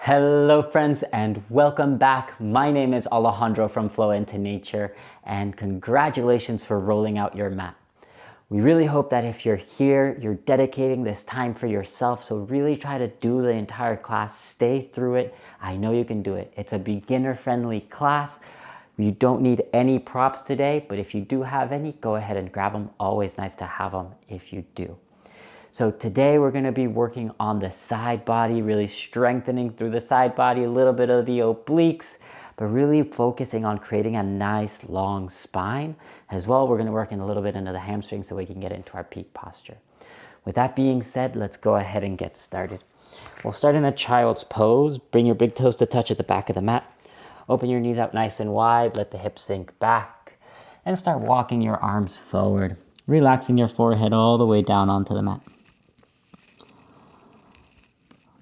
Hello friends and welcome back. My name is Alejandro from Flow into Nature and congratulations for rolling out your mat. We really hope that if you're here, you're dedicating this time for yourself. So really try to do the entire class, stay through it. I know you can do it. It's a beginner friendly class. You don't need any props today, but if you do have any, go ahead and grab them. Always nice to have them if you do. So today we're going to be working on the side body, really strengthening through the side body, a little bit of the obliques, but really focusing on creating a nice long spine. As well, we're going to work in a little bit into the hamstrings so we can get into our peak posture. With that being said, let's go ahead and get started. We'll start in a child's pose. Bring your big toes to touch at the back of the mat. Open your knees out nice and wide. Let the hips sink back. And start walking your arms forward, relaxing your forehead all the way down onto the mat.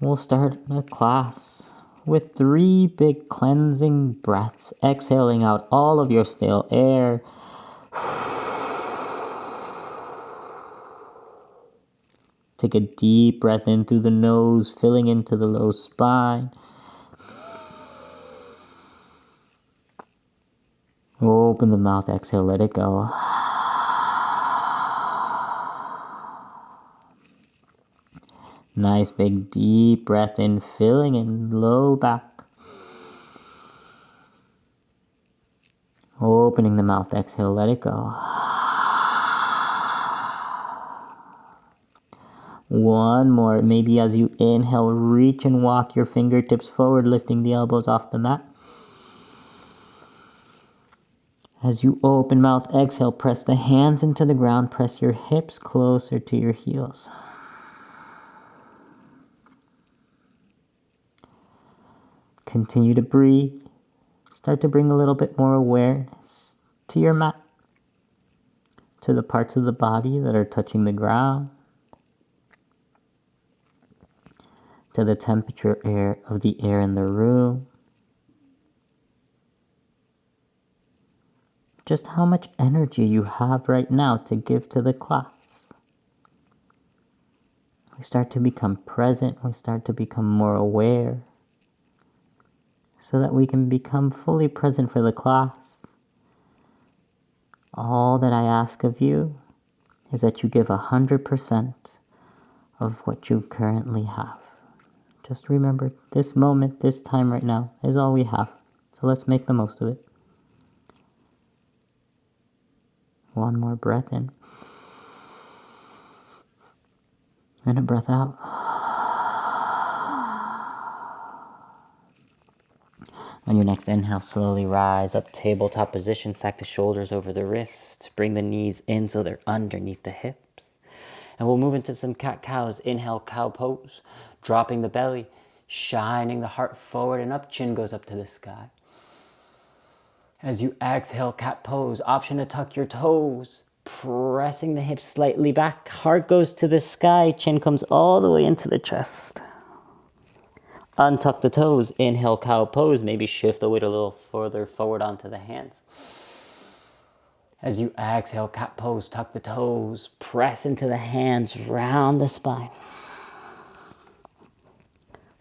We'll start the class with 3 big cleansing breaths, exhaling out all of your stale air. Take a deep breath in through the nose, filling into the low spine. Open the mouth, exhale, let it go. Nice big deep breath in, filling in low back. Opening the mouth, exhale, let it go. One more. Maybe as you inhale, reach and walk your fingertips forward, lifting the elbows off the mat. As you open mouth, exhale, press the hands into the ground, press your hips closer to your heels. Continue to breathe. Start to bring a little bit more awareness to your mat, to the parts of the body that are touching the ground, to the temperature of the air in the room. Just how much energy you have right now to give to the class. We start to become present. We start to become more aware, so that we can become fully present for the class. All that I ask of you is that you give 100% of what you currently have. Just remember, this moment, this time right now, is all we have. So let's make the most of it. One more breath in. And a breath out. On your next inhale, slowly rise up, tabletop position, stack the shoulders over the wrists, bring the knees in so they're underneath the hips. And we'll move into some cat-cows. Inhale, cow pose, dropping the belly, shining the heart forward and up, chin goes up to the sky. As you exhale, cat pose, option to tuck your toes, pressing the hips slightly back, heart goes to the sky, chin comes all the way into the chest. Untuck the toes, inhale, cow pose, maybe shift the weight a little further forward onto the hands. As you exhale, cat pose, tuck the toes, press into the hands, round the spine.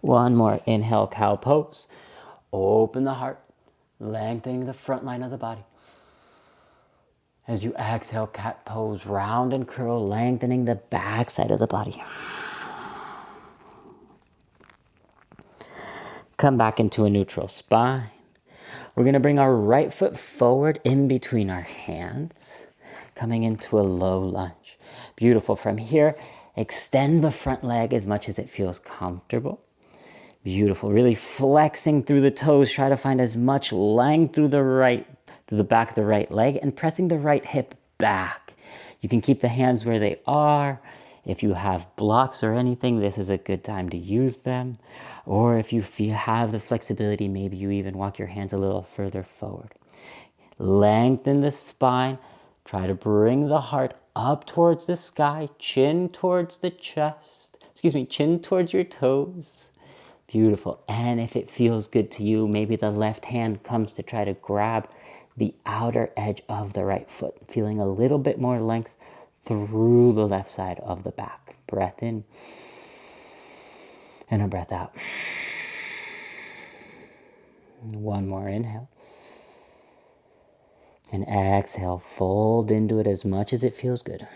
One more, inhale, cow pose, open the heart, lengthening the front line of the body. As you exhale, cat pose, round and curl, lengthening the back side of the body. Come back into a neutral spine. We're going to bring our right foot forward in between our hands, coming into a low lunge. Beautiful. From here, extend the front leg as much as it feels comfortable. Beautiful. Really flexing through the toes. Try to find as much length through the back of the right leg and pressing the right hip back. You can keep the hands where they are. If you have blocks or anything, this is a good time to use them. Or if you have the flexibility, maybe you even walk your hands a little further forward. Lengthen the spine. Try to bring the heart up towards the sky, chin towards the chest. Chin towards your toes. Beautiful. And if it feels good to you, maybe the left hand comes to try to grab the outer edge of the right foot, feeling a little bit more length through the left side of the back. Breath in and a breath out. One more inhale. And exhale, fold into it as much as it feels good.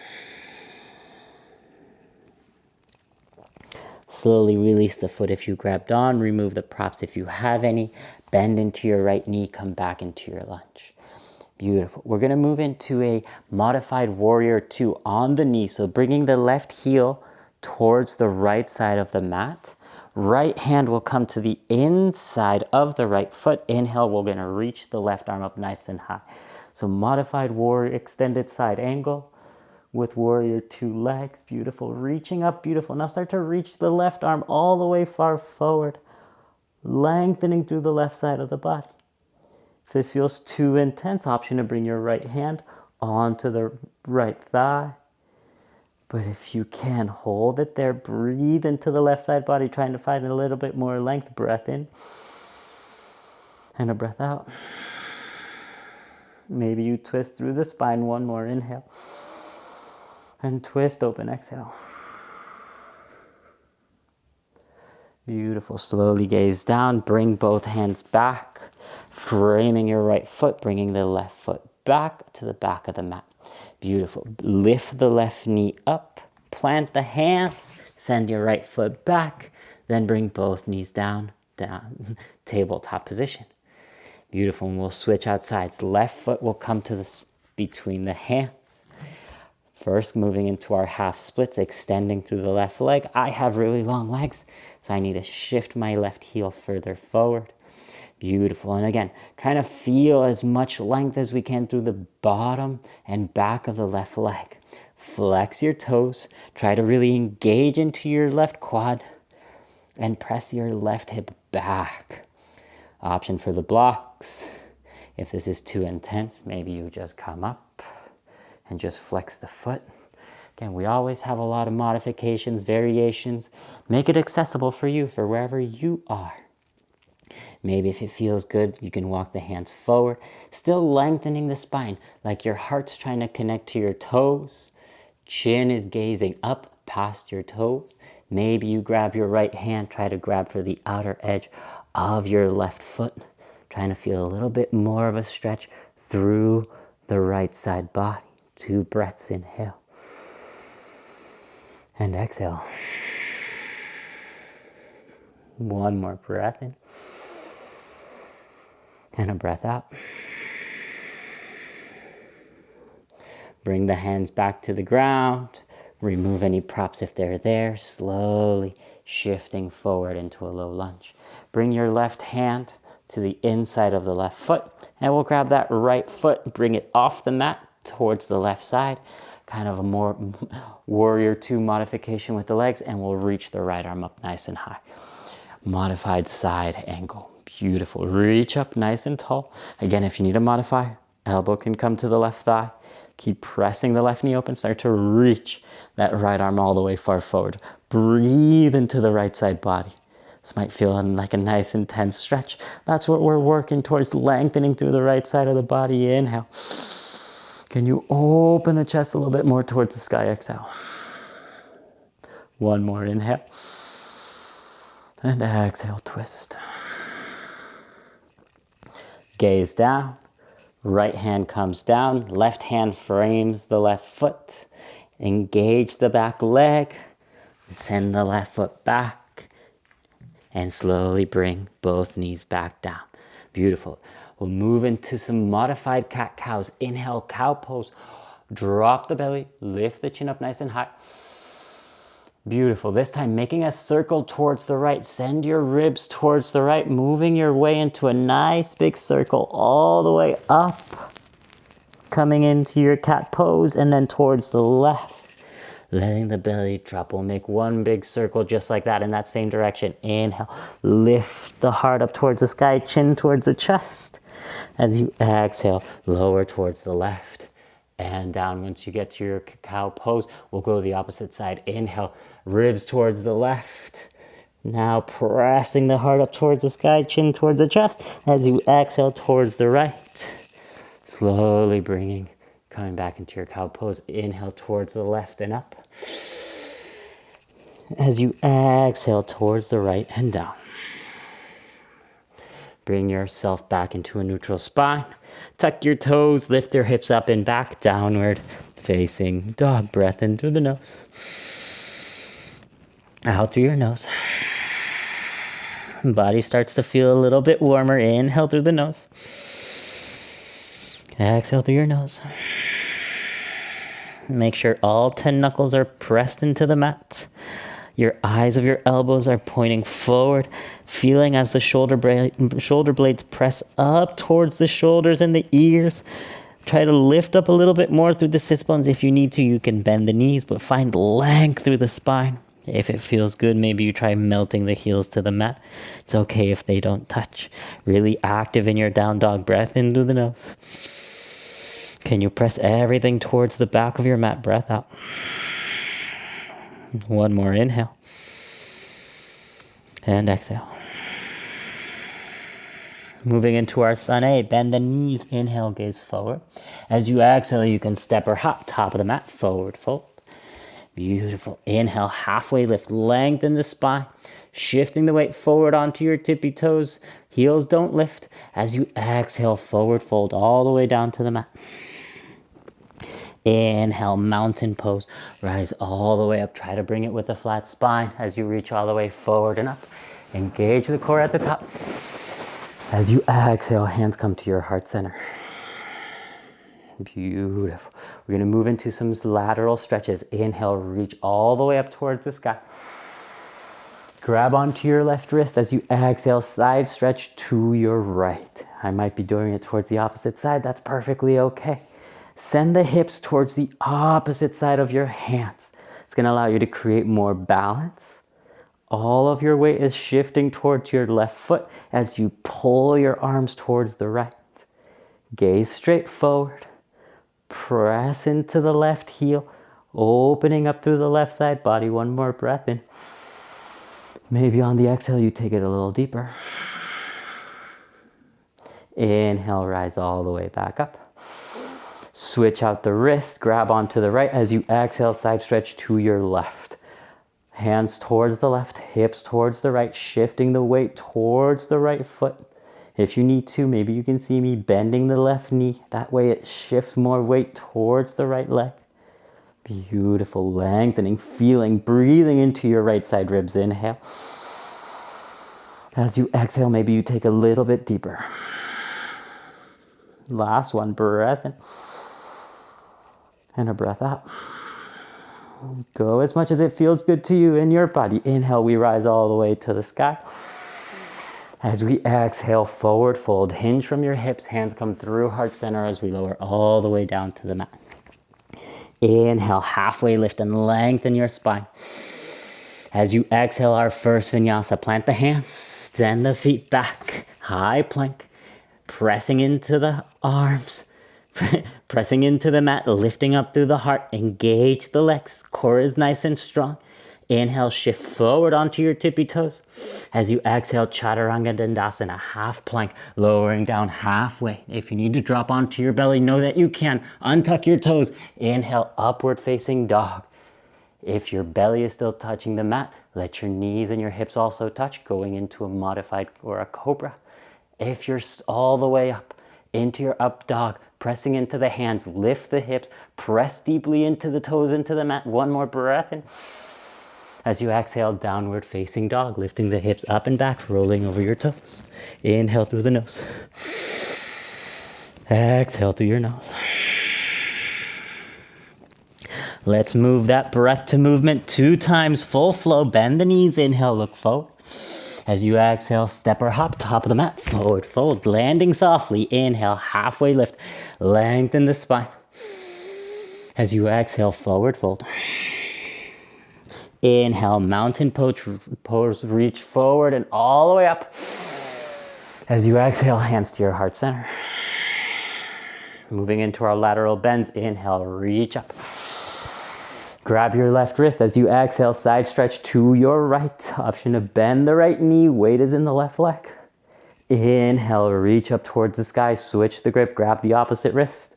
Slowly release the foot if you grabbed on. Remove the props if you have any. Bend into your right knee. Come back into your lunge. Beautiful. We're going to move into a modified warrior 2 on the knee. So bringing the left heel towards the right side of the mat. Right hand will come to the inside of the right foot. Inhale, we're going to reach the left arm up nice and high. So modified warrior, extended side angle with warrior 2 legs. Beautiful. Reaching up, beautiful. Now start to reach the left arm all the way far forward, lengthening through the left side of the body. If this feels too intense, option to bring your right hand onto the right thigh. But if you can, hold it there. Breathe into the left side body, trying to find a little bit more length. Breath in and a breath out. Maybe you twist through the spine. One more inhale. And twist open, exhale. Beautiful. Slowly gaze down. Bring both hands back. Framing your right foot. Bringing the left foot back to the back of the mat. Beautiful. Lift the left knee up. Plant the hands. Send your right foot back. Then bring both knees down. Tabletop position. Beautiful. And we'll switch out sides. Left foot will come to between the hands. First, moving into our half splits, extending through the left leg. I have really long legs, so I need to shift my left heel further forward. Beautiful. And again, trying to feel as much length as we can through the bottom and back of the left leg. Flex your toes. Try to really engage into your left quad and press your left hip back. Option for the blocks. If this is too intense, maybe you just come up and just flex the foot. Again, we always have a lot of modifications, variations. Make it accessible for you, for wherever you are. Maybe if it feels good, you can walk the hands forward, still lengthening the spine, like your heart's trying to connect to your toes. Chin is gazing up past your toes. Maybe you grab your right hand, try to grab for the outer edge of your left foot, trying to feel a little bit more of a stretch through the right side body. 2 breaths, inhale and exhale. 1 more breath in and a breath out. Bring the hands back to the ground. Remove any props if they're there. Slowly shifting forward into a low lunge. Bring your left hand to the inside of the left foot, and we'll grab that right foot, bring it off the mat towards the left side, kind of a more warrior 2 modification with the legs, and we'll reach the right arm up nice and high. Modified side angle. Beautiful. Reach up nice and tall. Again, if you need to modify, elbow can come to the left thigh. Keep pressing the left knee open. Start to reach that right arm all the way far forward. Breathe into the right side body. This might feel like a nice intense stretch. That's what we're working towards, lengthening through the right side of the body. Inhale. Can you open the chest a little bit more towards the sky? Exhale. 1 more inhale. And exhale, twist. Gaze down. Right hand comes down. Left hand frames the left foot. Engage the back leg. Send the left foot back. And slowly bring both knees back down. Beautiful. We'll move into some modified cat-cows. Inhale, cow pose. Drop the belly. Lift the chin up nice and high. Beautiful. This time, making a circle towards the right. Send your ribs towards the right. Moving your way into a nice big circle all the way up. Coming into your cat pose and then towards the left. Letting the belly drop. We'll make 1 big circle just like that in that same direction. Inhale. Lift the heart up towards the sky. Chin towards the chest. As you exhale, lower towards the left and down. Once you get to your cow pose, we'll go the opposite side. Inhale. Ribs towards the left. Now pressing the heart up towards the sky. Chin towards the chest. As you exhale towards the right. Slowly coming back into your cow pose. Inhale towards the left and up. As you exhale towards the right and down. Bring yourself back into a neutral spine. Tuck your toes, lift your hips up and back, downward facing dog. Breath in through the nose. Out through your nose. Body starts to feel a little bit warmer. Inhale through the nose. Exhale through your nose. Make sure all 10 knuckles are pressed into the mat. Your eyes of your elbows are pointing forward, feeling as the shoulder blades press up towards the shoulders and the ears. Try to lift up a little bit more through the sits bones. If you need to, you can bend the knees, but find length through the spine. If it feels good, maybe you try melting the heels to the mat. It's okay if they don't touch. Really active in your down dog. Breath in through the nose. Can you press everything towards the back of your mat? Breath out. One more inhale. And exhale. Moving into our Sun A, bend the knees. Inhale, gaze forward. As you exhale, you can step or hop. Top of the mat, forward fold. Beautiful. Inhale, halfway lift. Lengthen the spine. Shifting the weight forward onto your tippy toes. Heels don't lift. As you exhale, forward fold all the way down to the mat. Inhale, mountain pose. Rise all the way up. Try to bring it with a flat spine as you reach all the way forward and up. Engage the core at the top. As you exhale, hands come to your heart center. Beautiful. We're going to move into some lateral stretches. Inhale, reach all the way up towards the sky. Grab onto your left wrist as you exhale, side stretch to your right. I might be doing it towards the opposite side. That's perfectly okay. Send the hips towards the opposite side of your hands. It's going to allow you to create more balance. All of your weight is shifting towards your left foot as you pull your arms towards the right. Gaze straight forward. Press into the left heel, opening up through the left side body. One more breath in. Maybe on the exhale, you take it a little deeper. Inhale, rise all the way back up. Switch out the wrist, grab onto the right. As you exhale, side stretch to your left. Hands towards the left, hips towards the right, shifting the weight towards the right foot. If you need to, maybe you can see me bending the left knee. That way it shifts more weight towards the right leg. Beautiful. Lengthening, feeling, breathing into your right side ribs. Inhale. As you exhale, maybe you take a little bit deeper. Last one, breath in. And a breath out. Go as much as it feels good to you in your body. Inhale, we rise all the way to the sky. As we exhale, forward fold. Hinge from your hips. Hands come through heart center as we lower all the way down to the mat. Inhale, halfway lift and lengthen your spine. As you exhale, our first vinyasa. Plant the hands, send the feet back. High plank. Pressing into the arms. Pressing into the mat, lifting up through the heart. Engage the legs. Core is nice and strong. Inhale, shift forward onto your tippy toes. As you exhale, Chaturanga Dandasana, half plank, lowering down halfway. If you need to drop onto your belly, know that you can. Untuck your toes. Inhale, upward facing dog. If your belly is still touching the mat, let your knees and your hips also touch, going into a modified or a cobra. If you're all the way up into your up dog, pressing into the hands, lift the hips, press deeply into the toes, into the mat. One more breath in. As you exhale, downward facing dog, lifting the hips up and back, rolling over your toes. Inhale through the nose. Exhale through your nose. Let's move that breath to movement 2 times, full flow. Bend the knees, inhale, look forward. As you exhale, step or hop, top of the mat, forward fold. Landing softly, inhale, halfway lift. Lengthen the spine. As you exhale, forward fold. Inhale, mountain pose, reach forward and all the way up. As you exhale, hands to your heart center. Moving into our lateral bends, inhale, reach up. Grab your left wrist as you exhale, side stretch to your right. Option to bend the right knee, weight is in the left leg. Inhale, reach up towards the sky, switch the grip, grab the opposite wrist.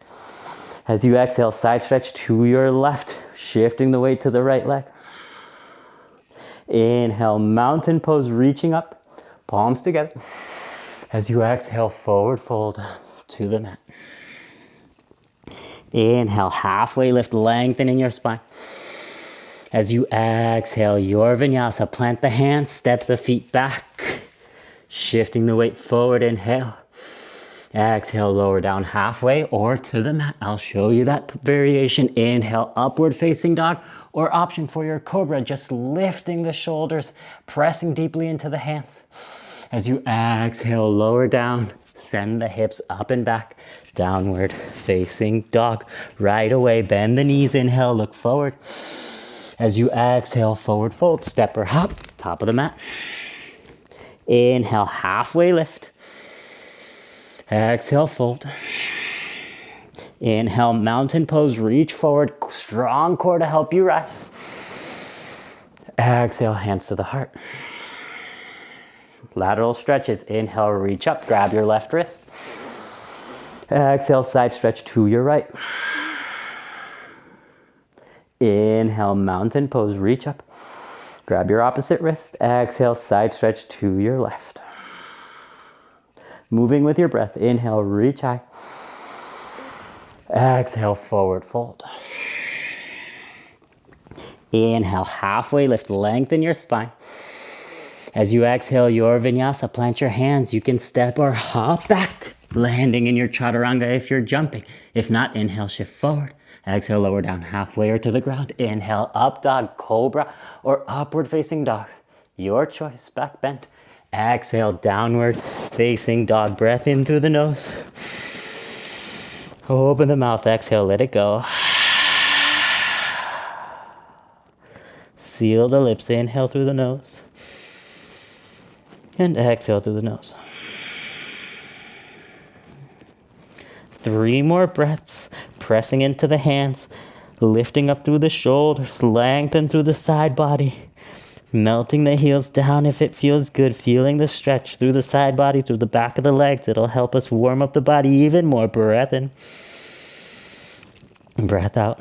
As you exhale, side stretch to your left, shifting the weight to the right leg. Inhale, mountain pose, reaching up, palms together. As you exhale, forward fold to the mat. Inhale, halfway lift, lengthening your spine. As you exhale, your vinyasa, plant the hands, step the feet back, shifting the weight forward, inhale. Exhale, lower down halfway or to the mat. I'll show you that variation. Inhale, upward facing dog, or option for your cobra, just lifting the shoulders, pressing deeply into the hands. As you exhale, lower down, send the hips up and back, downward facing dog. Right away, bend the knees, inhale, look forward. As you exhale, forward fold, step or hop, top of the mat. Inhale, halfway lift. Exhale, fold. Inhale, mountain pose, reach forward, strong core to help you rise. Exhale, hands to the heart. Lateral stretches, inhale, reach up, grab your left wrist. Exhale, side stretch to your right. Inhale, mountain pose, reach up, grab your opposite wrist. Exhale, side stretch to your left. Moving with your breath, inhale, reach high. Exhale, forward fold. Inhale, halfway lift, lengthen your spine. As you exhale your vinyasa, plant your hands. You can step or hop back, landing in your chaturanga if you're jumping. If not, inhale, shift forward. Exhale, lower down halfway or to the ground. Inhale, up dog, cobra, or upward facing dog. Your choice, back bend. Exhale, downward facing dog. Breath in through the nose. Open the mouth, exhale, let it go. Seal the lips, inhale through the nose. And exhale through the nose. 3 more breaths, pressing into the hands, lifting up through the shoulders, lengthen through the side body. Melting the heels down if it feels good. Feeling the stretch through the side body, through the back of the legs. It'll help us warm up the body even more. Breath in. Breath out.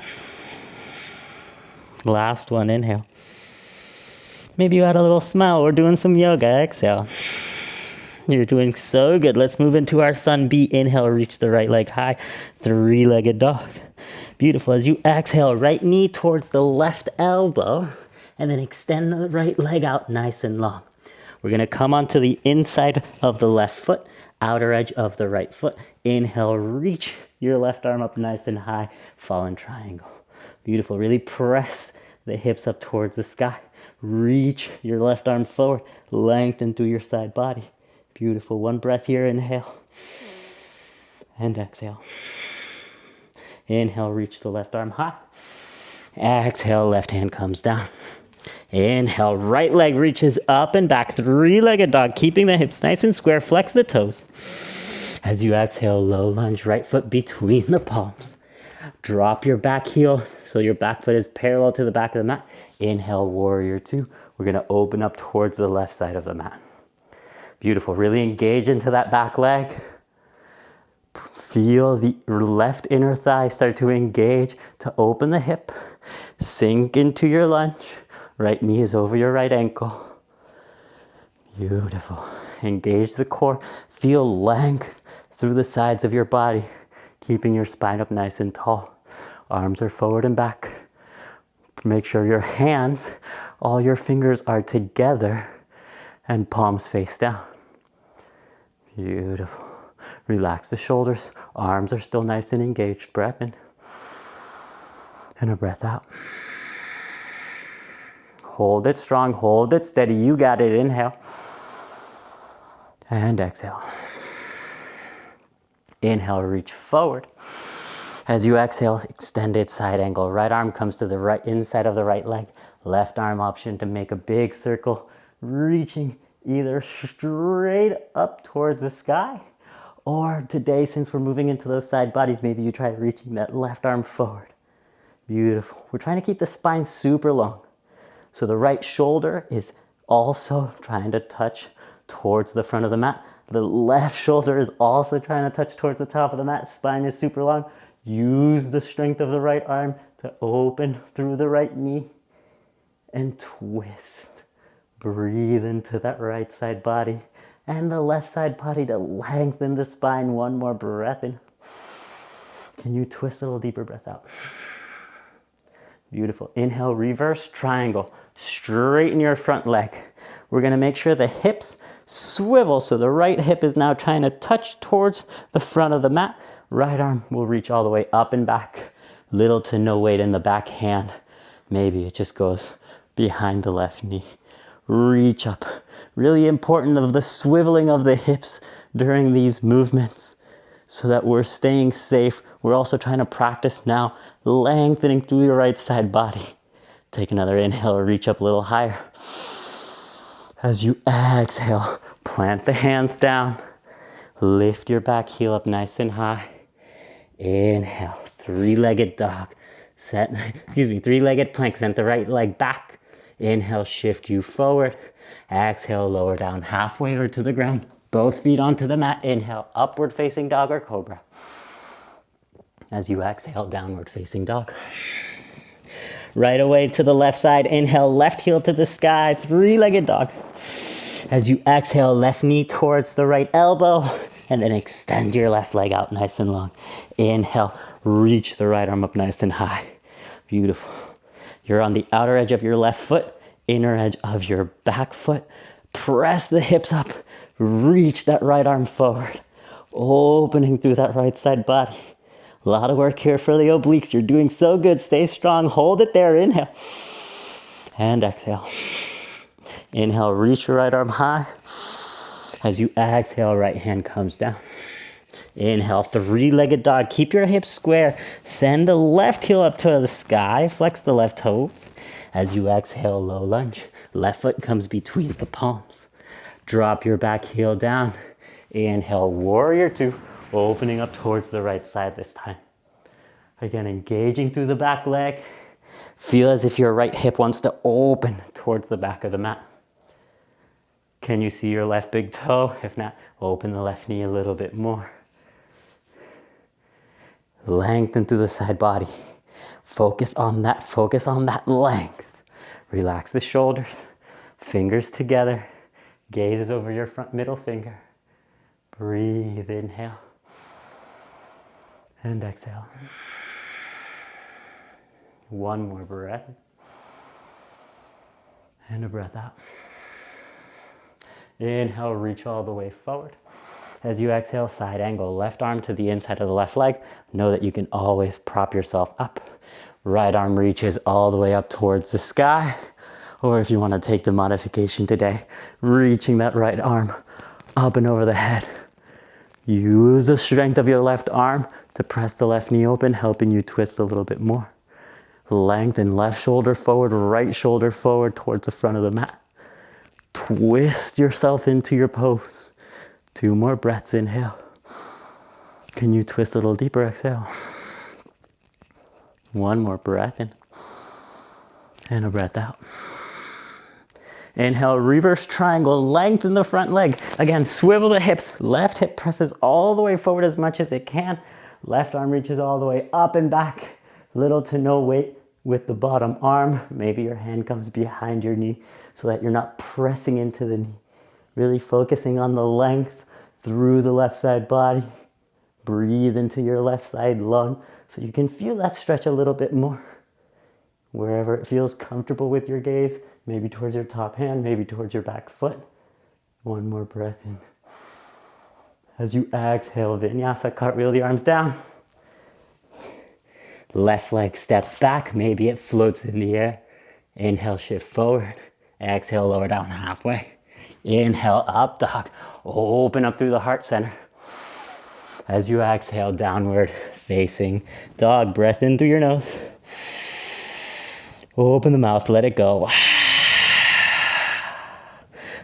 Last one, inhale. Maybe you had a little smile. We're doing some yoga. Exhale. You're doing so good. Let's move into our sun B. Inhale, reach the right leg high. 3-legged dog. Beautiful. As you exhale, right knee towards the left elbow. And then extend the right leg out nice and long. We're going to come onto the inside of the left foot, outer edge of the right foot. Inhale, reach your left arm up nice and high, fallen triangle. Beautiful. Really press the hips up towards the sky. Reach your left arm forward, lengthen through your side body. Beautiful. One breath here, inhale. And exhale. Inhale, reach the left arm high. Exhale, left hand comes down. Inhale, right leg reaches up and back, 3-legged dog, keeping the hips nice and square, flex the toes. As you exhale, low lunge, right foot between the palms. Drop your back heel so your back foot is parallel to the back of the mat. Inhale, warrior 2. We're going to open up towards the left side of the mat. Beautiful, really engage into that back leg. Feel the left inner thigh start to engage to open the hip. Sink into your lunge. Right knee is over your right ankle. Beautiful. Engage the core. Feel length through the sides of your body, keeping your spine up nice and tall. Arms are forward and back. Make sure your hands, all your fingers are together and palms face down. Beautiful. Relax the shoulders. Arms are still nice and engaged. Breath in. And a breath out. Hold it strong, hold it steady. You got it. Inhale. And exhale. Inhale, reach forward. As you exhale, extended side angle. Right arm comes to the right inside of the right leg. Left arm option to make a big circle, reaching either straight up towards the sky, or today, since we're moving into those side bodies, maybe you try reaching that left arm forward. Beautiful. We're trying to keep the spine super long. So the right shoulder is also trying to touch towards the front of the mat. The left shoulder is also trying to touch towards the top of the mat. Spine is super long. Use the strength of the right arm to open through the right knee and twist. Breathe into that right side body and the left side body to lengthen the spine. One more breath in. Can you twist a little deeper? Breath out. Beautiful. Inhale, reverse triangle. Straighten your front leg. We're going to make sure the hips swivel. So the right hip is now trying to touch towards the front of the mat. Right arm will reach all the way up and back. Little to no weight in the back hand. Maybe it just goes behind the left knee. Reach up. Really important of the swiveling of the hips during these movements so that we're staying safe. We're also trying to practice now lengthening through your right side body. Take another inhale, reach up a little higher. As you exhale, plant the hands down. Lift your back heel up nice and high. Inhale, three-legged dog. Three-legged plank. Send the right leg back. Inhale, shift you forward. Exhale, lower down halfway or to the ground. Both feet onto the mat. Inhale, upward facing dog or cobra. As you exhale, downward facing dog. Right away to the left side. Inhale, left heel to the sky. Three-legged dog. As you exhale, left knee towards the right elbow. And then extend your left leg out nice and long. Inhale, reach the right arm up nice and high. Beautiful. You're on the outer edge of your left foot, inner edge of your back foot. Press the hips up. Reach that right arm forward. Opening through that right side body. A lot of work here for the obliques. You're doing so good. Stay strong. Hold it there. Inhale. And exhale. Inhale, reach your right arm high. As you exhale, right hand comes down. Inhale, three-legged dog. Keep your hips square. Send the left heel up to the sky. Flex the left toes. As you exhale, low lunge. Left foot comes between the palms. Drop your back heel down. Inhale, warrior two. Opening up towards the right side this time. Again, engaging through the back leg. Feel as if your right hip wants to open towards the back of the mat. Can you see your left big toe? If not, open the left knee a little bit more. Lengthen through the side body. Focus on that length. Relax the shoulders. Fingers together. Gaze over your front middle finger. Breathe, inhale. And exhale. One more breath. And a breath out. Inhale, reach all the way forward. As you exhale, side angle, left arm to the inside of the left leg. Know that you can always prop yourself up. Right arm reaches all the way up towards the sky. Or if you want to take the modification today, reaching that right arm up and over the head. Use the strength of your left arm to press the left knee open, helping you twist a little bit more. Lengthen left shoulder forward, right shoulder forward towards the front of the mat. Twist yourself into your pose. Two more breaths, inhale. Can you twist a little deeper, exhale. One more breath in. And a breath out. Inhale, reverse triangle, lengthen the front leg. Again, swivel the hips. Left hip presses all the way forward as much as it can. Left arm reaches all the way up and back. Little to no weight with the bottom arm. Maybe your hand comes behind your knee so that you're not pressing into the knee. Really focusing on the length through the left side body. Breathe into your left side lung so you can feel that stretch a little bit more. Wherever it feels comfortable with your gaze, maybe towards your top hand, maybe towards your back foot. One more breath in. As you exhale, Vinyasa, cartwheel the arms down. Left leg steps back, maybe it floats in the air. Inhale, shift forward. Exhale, lower down halfway. Inhale, up dog. Open up through the heart center. As you exhale, downward facing dog. Breath in through your nose. Open the mouth, let it go.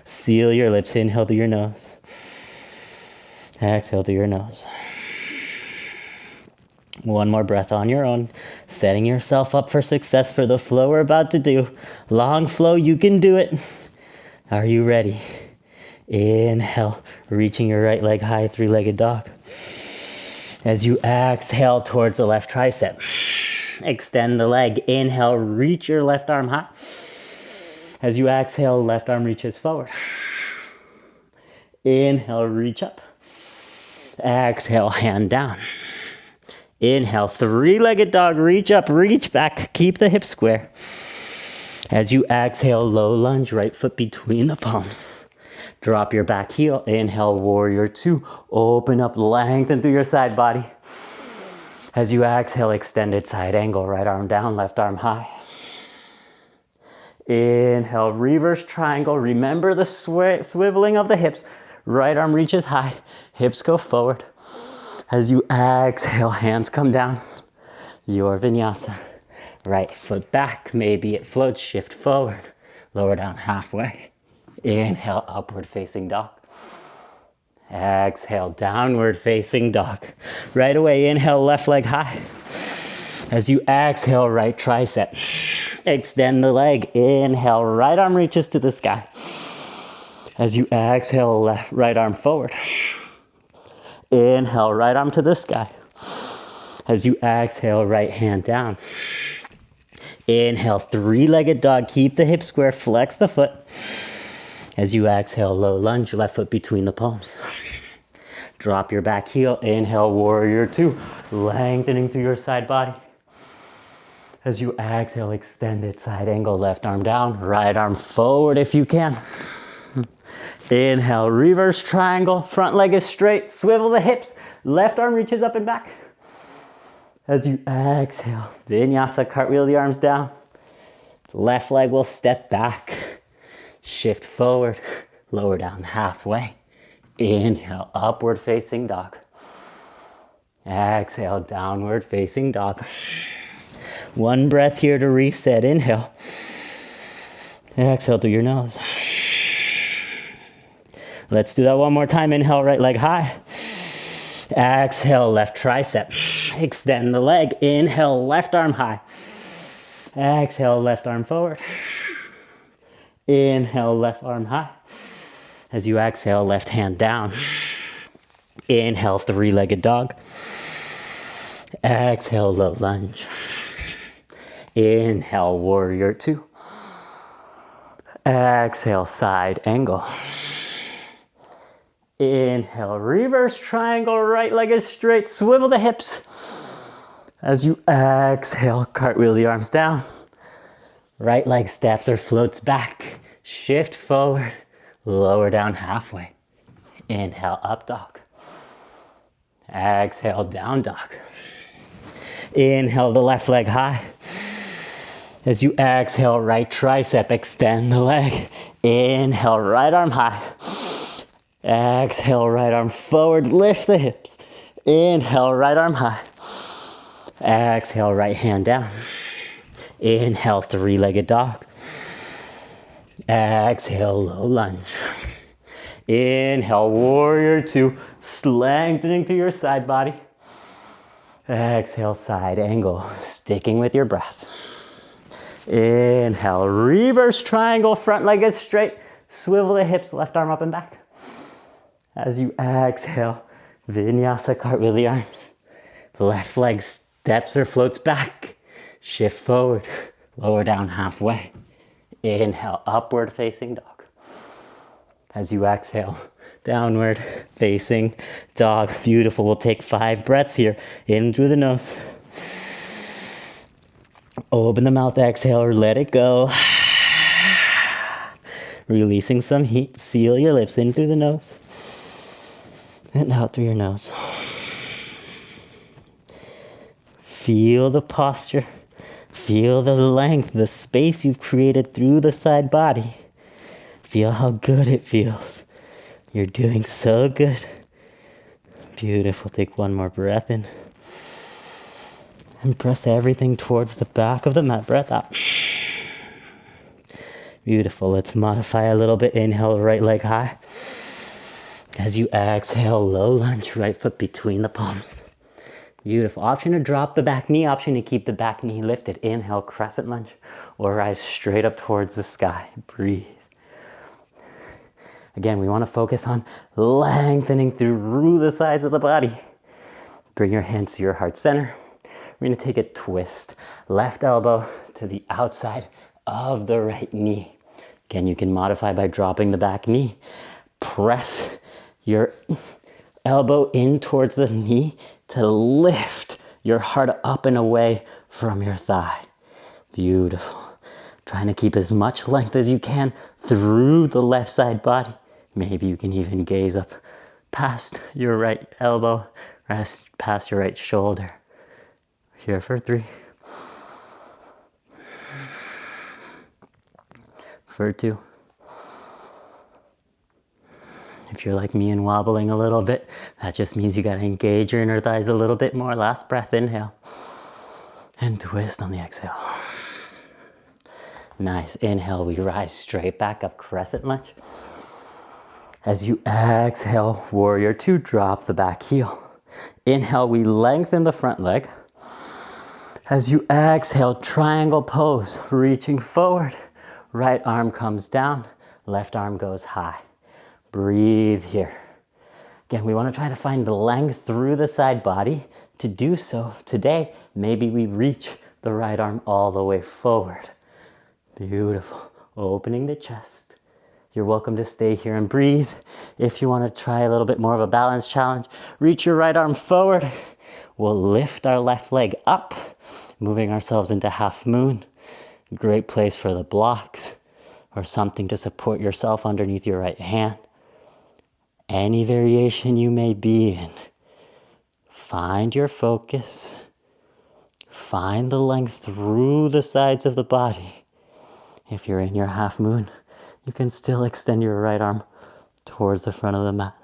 Seal your lips, inhale through your nose. Exhale through your nose. One more breath on your own, setting yourself up for success for the flow we're about to do. Long flow, you can do it. Are you ready? Inhale, reaching your right leg high, three-legged dog. As you exhale towards the left tricep, extend the leg. Inhale, reach your left arm high. As you exhale, left arm reaches forward. Inhale, reach up. Exhale, hand down. Inhale, three-legged dog, reach up, reach back, keep the hips square. As you exhale, low lunge, right foot between the palms. Drop your back heel, inhale, warrior two. Open up, lengthen through your side body. As you exhale, extended side angle, right arm down, left arm high. Inhale, reverse triangle. Remember the swiveling of the hips. Right arm reaches high, hips go forward. As you exhale, hands come down. Your vinyasa. Right foot back, maybe it floats, shift forward. Lower down halfway. Inhale, upward facing dog. Exhale, downward facing dog. Right away, inhale, left leg high. As you exhale, right tricep. Extend the leg. Inhale, right arm reaches to the sky. As you exhale, left, right arm forward. Inhale, right arm to the sky. As you exhale, right hand down. Inhale, three-legged dog. Keep the hips square, flex the foot. As you exhale, low lunge, left foot between the palms. Drop your back heel. Inhale, warrior two. Lengthening through your side body. As you exhale, extended side angle, left arm down, right arm forward if you can. Inhale, reverse triangle, front leg is straight, swivel the hips, left arm reaches up and back. As you exhale, vinyasa, cartwheel the arms down. Left leg will step back, shift forward, lower down halfway. Inhale, upward facing dog. Exhale, downward facing dog. One breath here to reset. Inhale. Exhale through your nose. Let's do that one more time. Inhale, right leg high. Exhale, left tricep. Extend the leg. Inhale, left arm high. Exhale, left arm forward. Inhale, left arm high. As you exhale, left hand down. Inhale, three-legged dog. Exhale, low lunge. Inhale, warrior two. Exhale, side angle. Inhale, reverse triangle, right leg is straight, swivel the hips. As you exhale, cartwheel the arms down. Right leg steps or floats back. Shift forward, lower down halfway. Inhale, up dog. Exhale, down dog. Inhale, the left leg high. As you exhale, right tricep, extend the leg. Inhale, right arm high. Exhale, right arm forward, lift the hips. Inhale, right arm high. Exhale, right hand down. Inhale, three-legged dog. Exhale, low lunge. Inhale, warrior two, lengthening through your side body. Exhale, side angle, sticking with your breath. Inhale, reverse triangle, front leg is straight. Swivel the hips, left arm up and back. As you exhale, vinyasa, cartwheel the arms. Left leg steps or floats back. Shift forward, lower down halfway. Inhale, upward facing dog. As you exhale, downward facing dog. Beautiful. We'll take 5 breaths here. In through the nose. Open the mouth, exhale, or let it go. Releasing some heat. Seal your lips in through the nose. And out through your nose. Feel the posture. Feel the length, the space you've created through the side body. Feel how good it feels. You're doing so good. Beautiful. Take one more breath in. And press everything towards the back of the mat. Breath out. Beautiful. Let's modify a little bit. Inhale, right leg high. As you exhale, low lunge, right foot between the palms. Beautiful. Option to drop the back knee. Option to keep the back knee lifted. Inhale, crescent lunge. Or rise straight up towards the sky. Breathe. Again, we want to focus on lengthening through the sides of the body. Bring your hands to your heart center. We're going to take a twist. Left elbow to the outside of the right knee. Again, you can modify by dropping the back knee. Press your elbow in towards the knee to lift your heart up and away from your thigh. Beautiful. Trying to keep as much length as you can through the left side body. Maybe you can even gaze up past your right elbow, past your right shoulder. Here for 3. For 2. If you're like me and wobbling a little bit, that just means you gotta engage your inner thighs a little bit more. Last breath, inhale. And twist on the exhale. Nice. Inhale, we rise straight back up, crescent lunge. As you exhale, warrior 2, drop the back heel. Inhale, we lengthen the front leg. As you exhale, triangle pose, reaching forward. Right arm comes down, left arm goes high. Breathe here. Again, we want to try to find the length through the side body. To do so, today, maybe we reach the right arm all the way forward. Beautiful. Opening the chest. You're welcome to stay here and breathe. If you want to try a little bit more of a balance challenge, reach your right arm forward. We'll lift our left leg up, moving ourselves into half moon. Great place for the blocks or something to support yourself underneath your right hand. Any variation you may be in, find your focus. Find the length through the sides of the body. If you're in your half moon, you can still extend your right arm towards the front of the mat.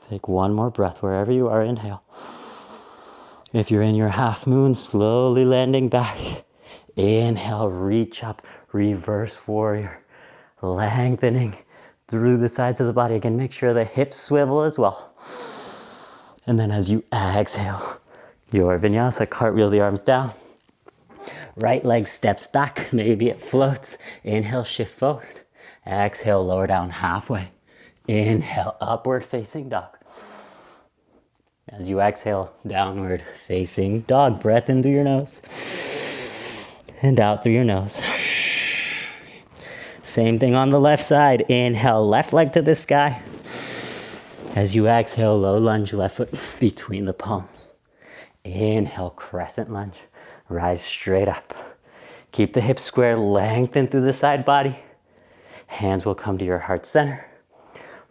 Take one more breath wherever you are. Inhale. If you're in your half moon, slowly landing back. Inhale, reach up, reverse warrior. Lengthening through the sides of the body. Again, make sure the hips swivel as well. And then as you exhale, your vinyasa, cartwheel the arms down. Right leg steps back, maybe it floats. Inhale, shift forward. Exhale, lower down halfway. Inhale, upward facing dog. As you exhale, downward facing dog. Breath in through your nose and out through your nose. Same thing on the left side. Inhale, left leg to the sky. As you exhale, low lunge, left foot between the palms. Inhale, crescent lunge. Rise straight up. Keep the hips square, lengthen through the side body. Hands will come to your heart center.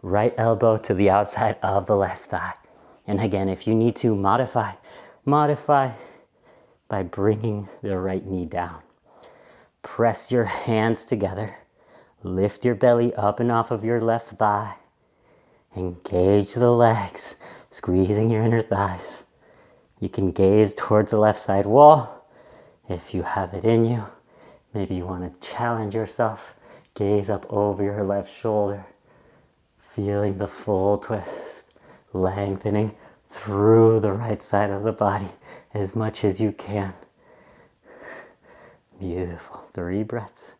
Right elbow to the outside of the left thigh. And again, if you need to modify by bringing the right knee down. Press your hands together. Lift your belly up and off of your left thigh. Engage the legs, squeezing your inner thighs. You can gaze towards the left side wall. If you have it in you, maybe you want to challenge yourself. Gaze up over your left shoulder. Feeling the full twist. Lengthening through the right side of the body as much as you can. Beautiful. 3 breaths.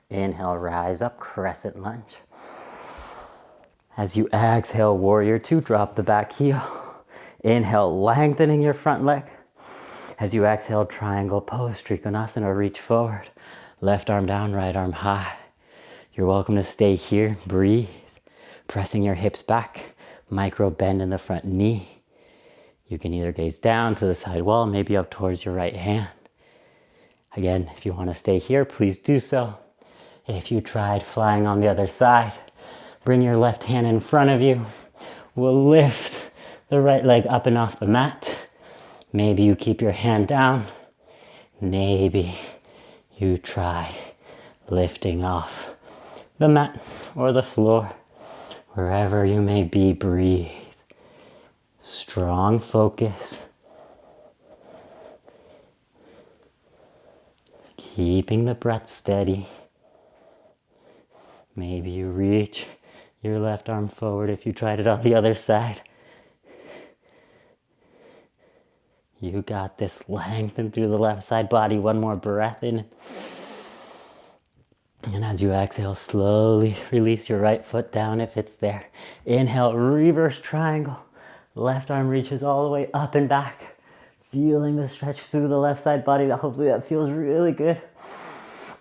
Inhale, rise up, crescent lunge. As you exhale, warrior 2, drop the back heel. Inhale, lengthening your front leg. As you exhale, triangle pose, Trikonasana, reach forward. Left arm down, right arm high. You're welcome to stay here, breathe. Pressing your hips back, micro bend in the front knee. You can either gaze down to the side wall, maybe up towards your right hand. Again, if you want to stay here, please do so. If you tried flying on the other side, bring your left hand in front of you. We'll lift the right leg up and off the mat. Maybe you keep your hand down. Maybe you try lifting off the mat or the floor. Wherever you may be, breathe. Strong focus. Keeping the breath steady. Maybe you reach your left arm forward if you tried it on the other side. You got this. Lengthen through the left side body. One more breath in. And as you exhale, slowly release your right foot down if it's there. Inhale, reverse triangle. Left arm reaches all the way up and back. Feeling the stretch through the left side body. Hopefully that feels really good.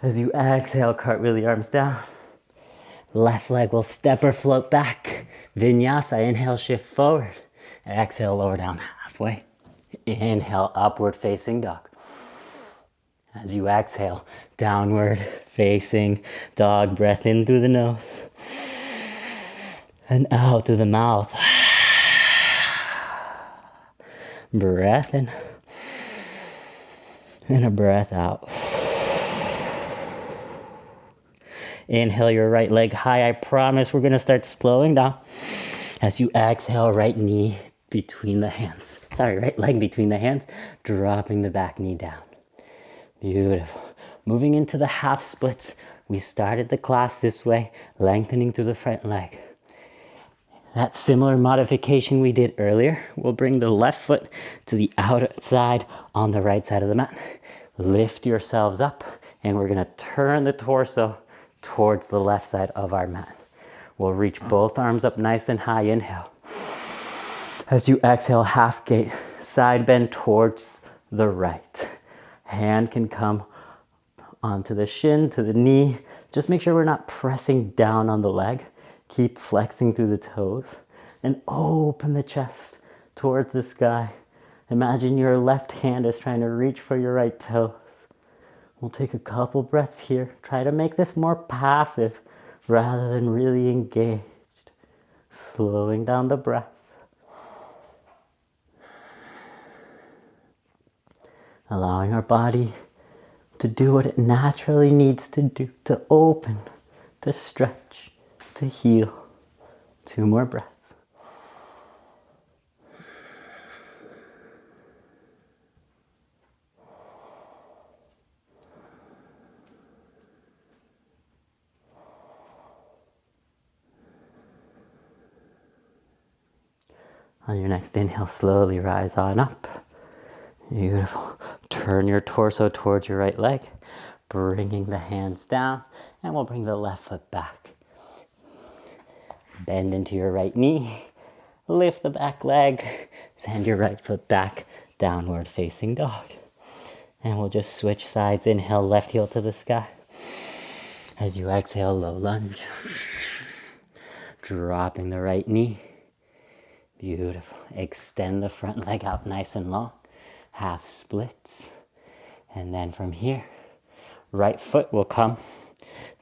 As you exhale, cartwheel the arms down. Left leg will step or float back. Vinyasa, inhale, shift forward. Exhale, lower down halfway. Inhale, upward facing dog. As you exhale, downward facing dog. Breath in through the nose and out through the mouth. Breath in and a breath out. Inhale your right leg high. I promise we're going to start slowing down. As you exhale, right knee between the hands. Right leg between the hands. Dropping the back knee down. Beautiful. Moving into the half splits. We started the class this way, lengthening through the front leg. That similar modification we did earlier, we'll bring the left foot to the outside on the right side of the mat. Lift yourselves up, and we're going to turn the torso towards the left side of our mat. We'll reach both arms up nice and high. Inhale. As you exhale, half gate, side bend towards the right. Hand can come onto the shin, to the knee. Just make sure we're not pressing down on the leg. Keep flexing through the toes and open the chest towards the sky. Imagine your left hand is trying to reach for your right toes. We'll take a couple breaths here. Try to make this more passive rather than really engaged. Slowing down the breath. Allowing our body to do what it naturally needs to do, to open, to stretch, to heal. 2 more breaths. On your next inhale, slowly rise on up. Beautiful. Turn your torso towards your right leg, bringing the hands down, and we'll bring the left foot back. Bend into your right knee, lift the back leg, send your right foot back, downward facing dog. And we'll just switch sides. Inhale, left heel to the sky. As you exhale, low lunge. Dropping the right knee. Beautiful. Extend the front leg out nice and long. Half splits. And then from here, right foot will come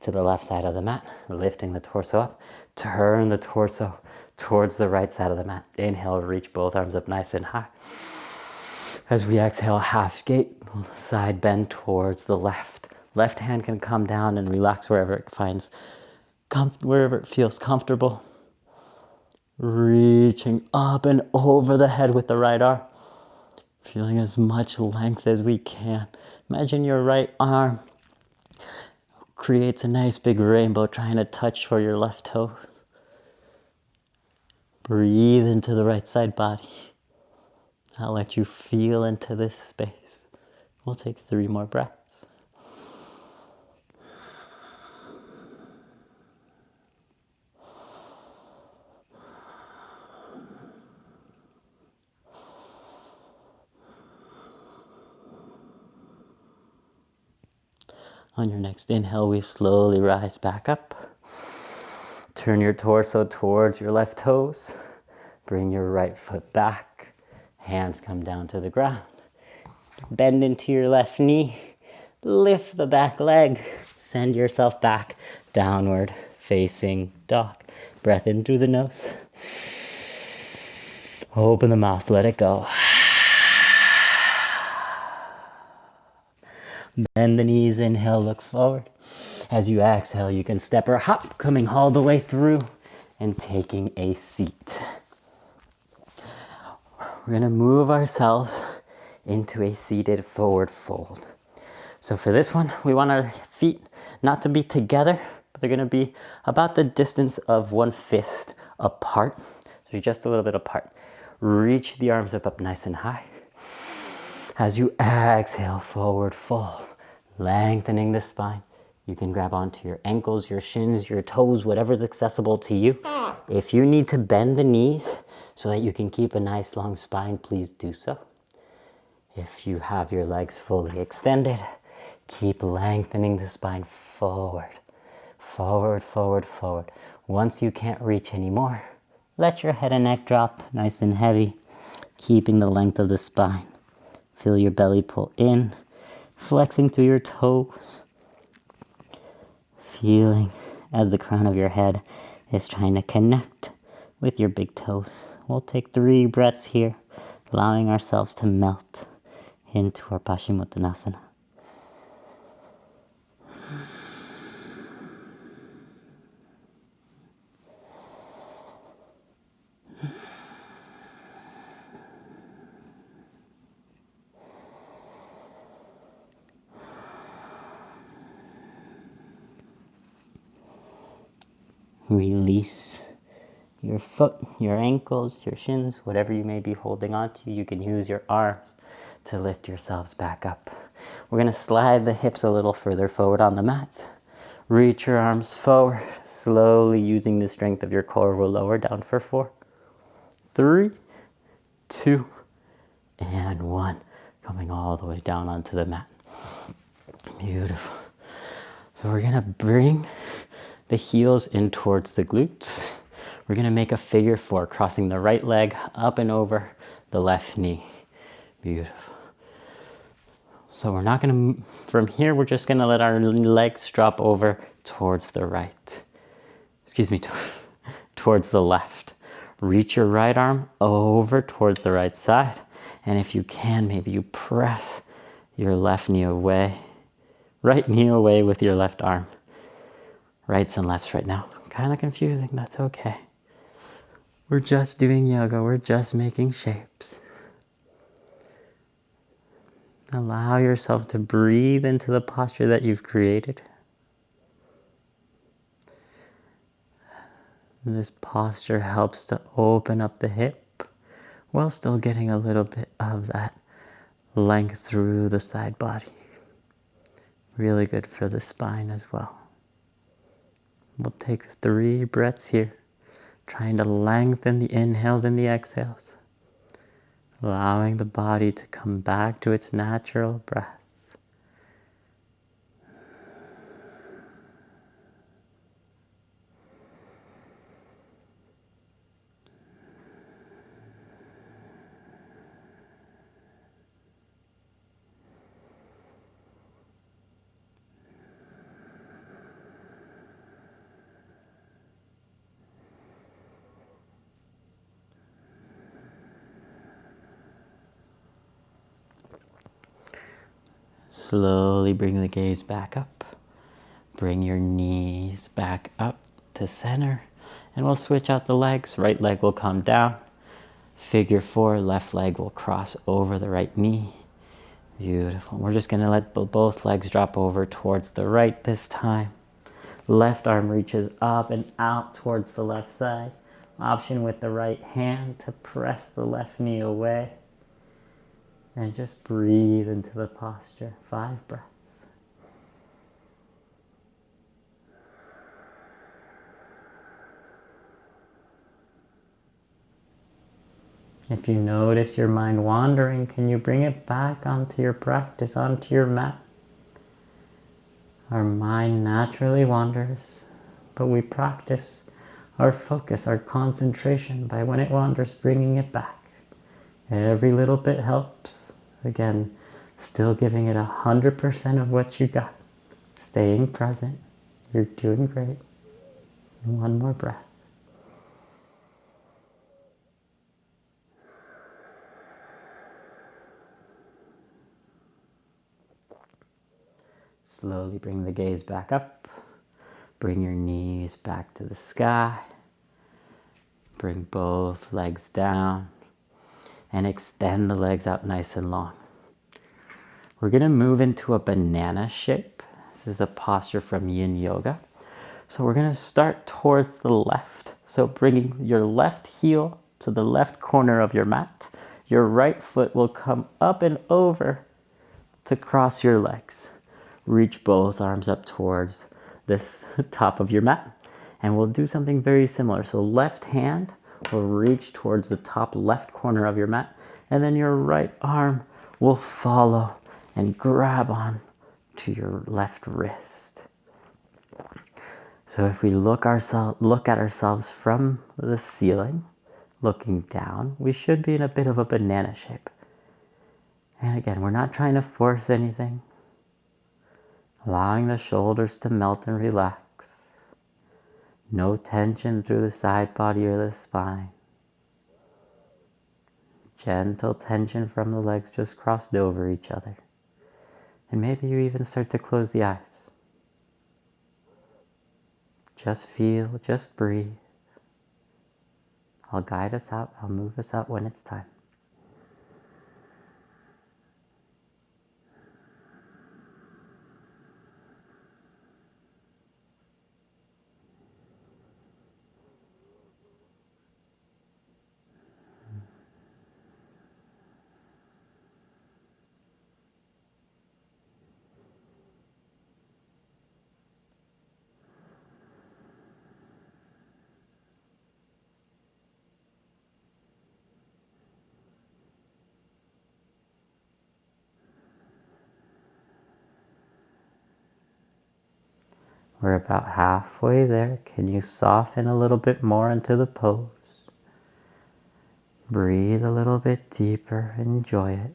to the left side of the mat, lifting the torso up. Turn the torso towards the right side of the mat. Inhale, reach both arms up nice and high. As we exhale, half gate, side bend towards the left. Left hand can come down and relax wherever it finds, wherever it feels comfortable. Reaching up and over the head with the right arm. Feeling as much length as we can. Imagine your right arm creates a nice big rainbow trying to touch for your left toes. Breathe into the right side body. I'll let you feel into this space. We'll take 3 more breaths. On your next inhale, we slowly rise back up. Turn your torso towards your left toes. Bring your right foot back. Hands come down to the ground. Bend into your left knee. Lift the back leg. Send yourself back. Downward facing dog. Breath in through the nose. Open the mouth. Let it go. Bend the knees, inhale, look forward. As you exhale, you can step or hop, coming all the way through and taking a seat. We're going to move ourselves into a seated forward fold. So for this one, we want our feet not to be together, but they're going to be about the distance of 1 fist apart. So just a little bit apart. Reach the arms up nice and high. As you exhale, forward fold, lengthening the spine. You can grab onto your ankles, your shins, your toes, whatever's accessible to you. If you need to bend the knees So that you can keep a nice long spine, please do so. If you have your legs fully extended, keep lengthening the spine forward, forward, forward, forward. Once you can't reach anymore, let your head and neck drop nice and heavy, keeping the length of the spine. Feel your belly pull in, flexing through your toes, feeling as the crown of your head is trying to connect with your big toes. We'll take 3 breaths here, allowing ourselves to melt into our Paschimottanasana. Release your foot, your ankles, your shins, whatever you may be holding on to. You can use your arms to lift yourselves back up. We're going to slide the hips a little further forward on the mat. Reach your arms forward. Slowly using the strength of your core, we'll lower down for 4, 3, 2, and 1. Coming all the way down onto the mat. Beautiful. So we're going to bring the heels in towards the glutes. We're going to make a figure 4, crossing the right leg up and over the left knee. Beautiful. So we're not going to, from here, we're just going to let our legs drop over towards the right. Towards the left. Reach your right arm over towards the right side. And if you can, maybe you press your left knee away. Right knee away with your left arm. Rights and lefts right now. Kind of confusing, that's okay. We're just doing yoga, we're just making shapes. Allow yourself to breathe into the posture that you've created. This posture helps to open up the hip while still getting a little bit of that length through the side body. Really good for the spine as well. We'll take 3 breaths here, trying to lengthen the inhales and the exhales, allowing the body to come back to its natural breath. Slowly bring the gaze back up. Bring your knees back up to center. And we'll switch out the legs. Right leg will come down. Figure 4, left leg will cross over the right knee. Beautiful. We're just going to let both legs drop over towards the right this time. Left arm reaches up and out towards the left side. Option with the right hand to press the left knee away. And just breathe into the posture. 5 breaths. If you notice your mind wandering, can you bring it back onto your practice, onto your mat? Our mind naturally wanders, but we practice our focus, our concentration by when it wanders, bringing it back. Every little bit helps. Again, still giving it 100% of what you got. Staying present. You're doing great. And 1 more breath. Slowly bring the gaze back up. Bring your knees back to the sky. Bring both legs down. And extend the legs out nice and long. We're going to move into a banana shape. This is a posture from Yin Yoga. So we're going to start towards the left. So bringing your left heel to the left corner of your mat. Your right foot will come up and over to cross your legs. Reach both arms up towards this top of your mat. And we'll do something very similar. So left hand will reach towards the top left corner of your mat, and then your right arm will follow and grab on to your left wrist. So if we look at ourselves from the ceiling, looking down, we should be in a bit of a banana shape. And again, we're not trying to force anything. Allowing the shoulders to melt and relax. No tension through the side body or the spine. Gentle tension from the legs just crossed over each other. And maybe you even start to close the eyes. Just feel, just breathe. I'll guide us out, I'll move us out when it's time. We're about halfway there. Can you soften a little bit more into the pose? Breathe a little bit deeper. Enjoy it.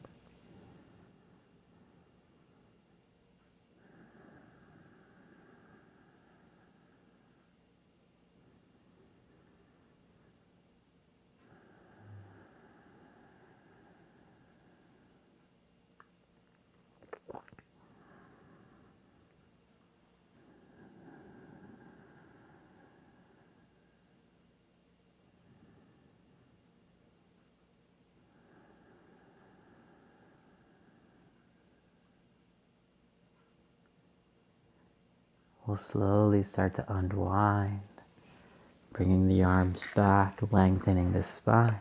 We'll slowly start to unwind, bringing the arms back, lengthening the spine.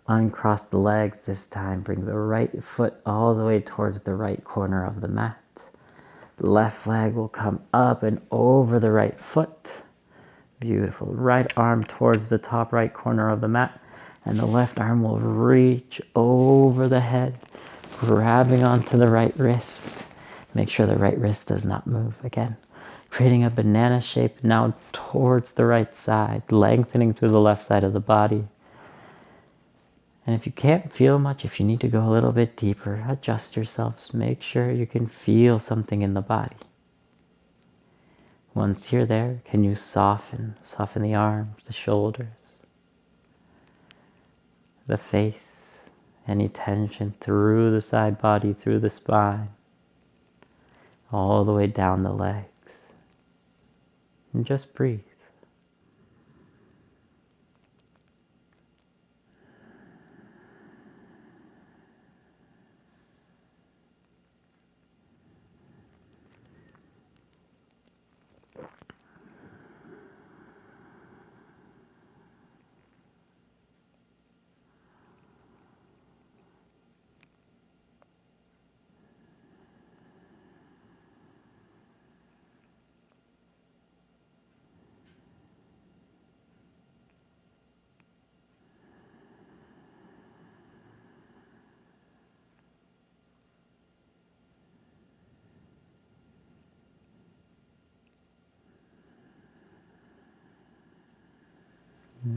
Uncross the legs this time. Bring the right foot all the way towards the right corner of the mat. Left leg will come up and over the right foot. Beautiful. Right arm towards the top right corner of the mat. And the left arm will reach over the head, grabbing onto the right wrist. Make sure the right wrist does not move again. Creating a banana shape now towards the right side, lengthening through the left side of the body. And if you can't feel much, if you need to go a little bit deeper, adjust yourselves. Make sure you can feel something in the body. Once you're there, can you soften the arms, the shoulders, the face, any tension through the side body, through the spine, all the way down the legs. And just breathe.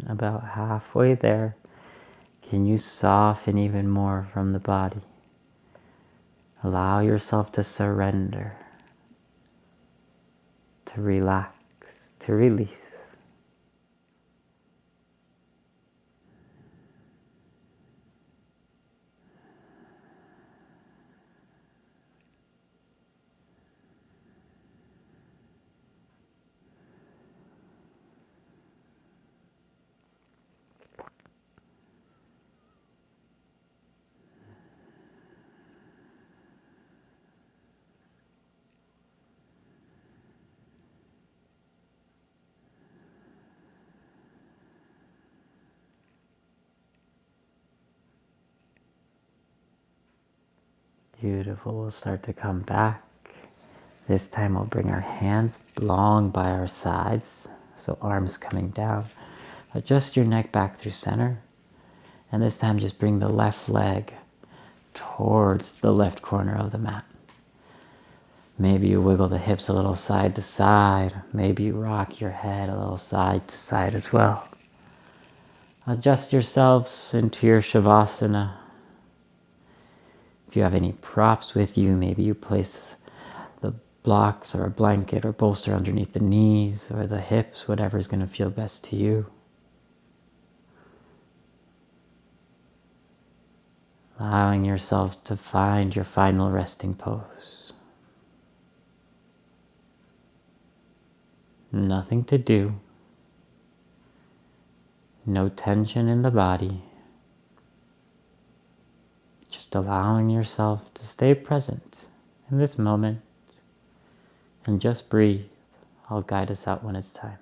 About halfway there, can you soften even more from the body? Allow yourself to surrender, to relax, to release. Beautiful. We'll start to come back. This time we'll bring our hands long by our sides, so arms coming down. Adjust your neck back through center. And this time just bring the left leg towards the left corner of the mat. Maybe you wiggle the hips a little side to side. Maybe you rock your head a little side to side as well. Adjust yourselves into your Shavasana. If you have any props with you, maybe you place the blocks or a blanket or bolster underneath the knees or the hips, whatever is going to feel best to you. Allowing yourself to find your final resting pose. Nothing to do. No tension in the body. Just allowing yourself to stay present in this moment and just breathe. I'll guide us out when it's time.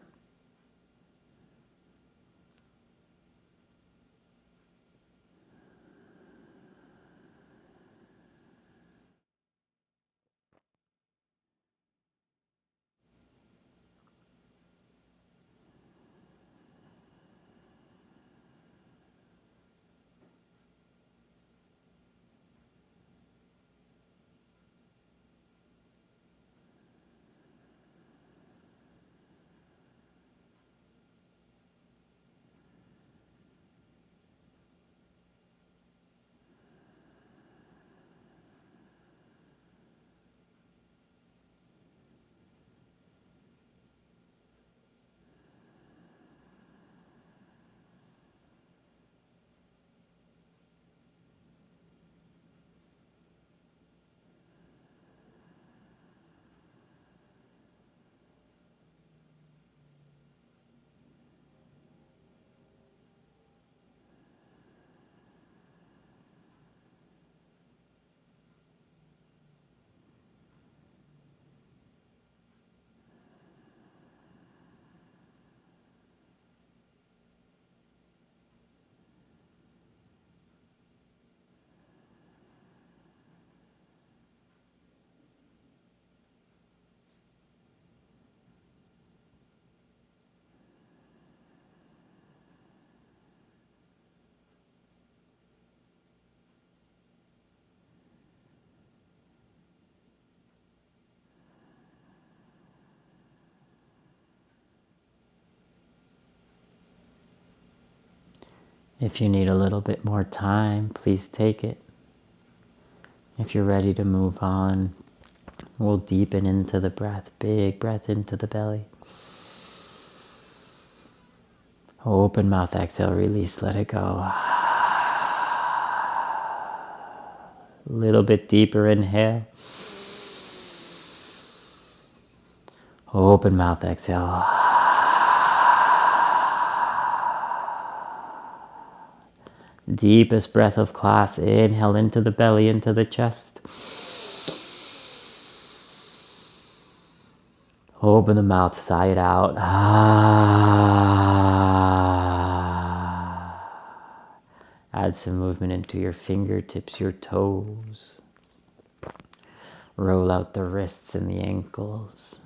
If you need a little bit more time, please take it. If you're ready to move on, we'll deepen into the breath. Big breath into the belly. Open mouth, exhale, release, let it go. A little bit deeper, inhale. Open mouth, exhale. Deepest breath of class. Inhale into the belly, into the chest. Open the mouth, sigh it out. Add some movement into your fingertips, your toes. Roll out the wrists and the ankles.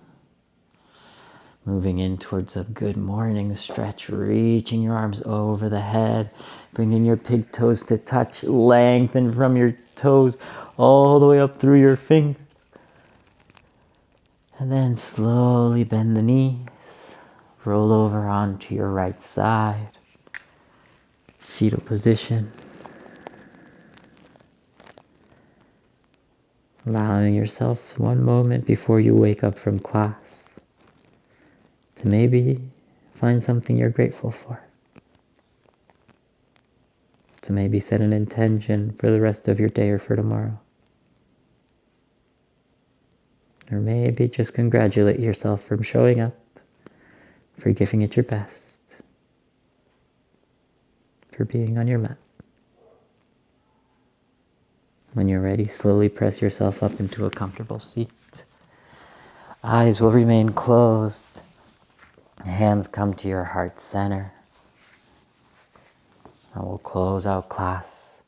Moving in towards a good morning stretch, reaching your arms over the head, bringing your big toes to touch, lengthen from your toes all the way up through your fingers. And then slowly bend the knees, roll over onto your right side, fetal position. Allowing yourself one moment before you wake up from class to maybe find something you're grateful for. To maybe set an intention for the rest of your day or for tomorrow. Or maybe just congratulate yourself for showing up, for giving it your best, for being on your mat. When you're ready, slowly press yourself up into a comfortable seat. Eyes will remain closed. Hands come to your heart center. And we'll close out class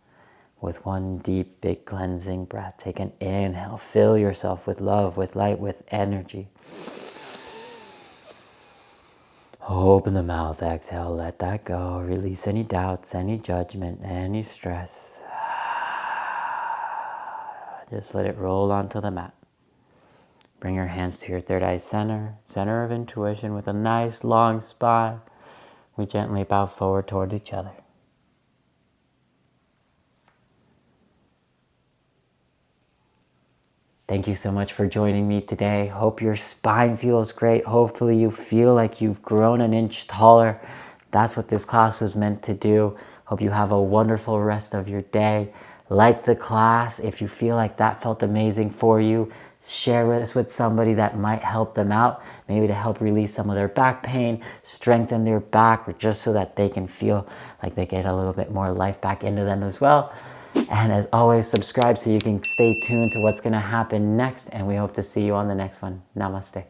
with one deep, big cleansing breath. Take an inhale. Fill yourself with love, with light, with energy. Open the mouth, exhale, let that go. Release any doubts, any judgment, any stress. Just let it roll onto the mat. Bring your hands to your third eye center, center of intuition with a nice long spine. We gently bow forward towards each other. Thank you so much for joining me today. Hope your spine feels great. Hopefully you feel like you've grown an inch taller. That's what this class was meant to do. Hope you have a wonderful rest of your day. Like the class. If you feel like that felt amazing for you, share this with somebody that might help them out. Maybe to help release some of their back pain, strengthen their back, or just so that they can feel like they get a little bit more life back into them as well. And as always, subscribe so you can stay tuned to what's going to happen next. And we hope to see you on the next one. Namaste.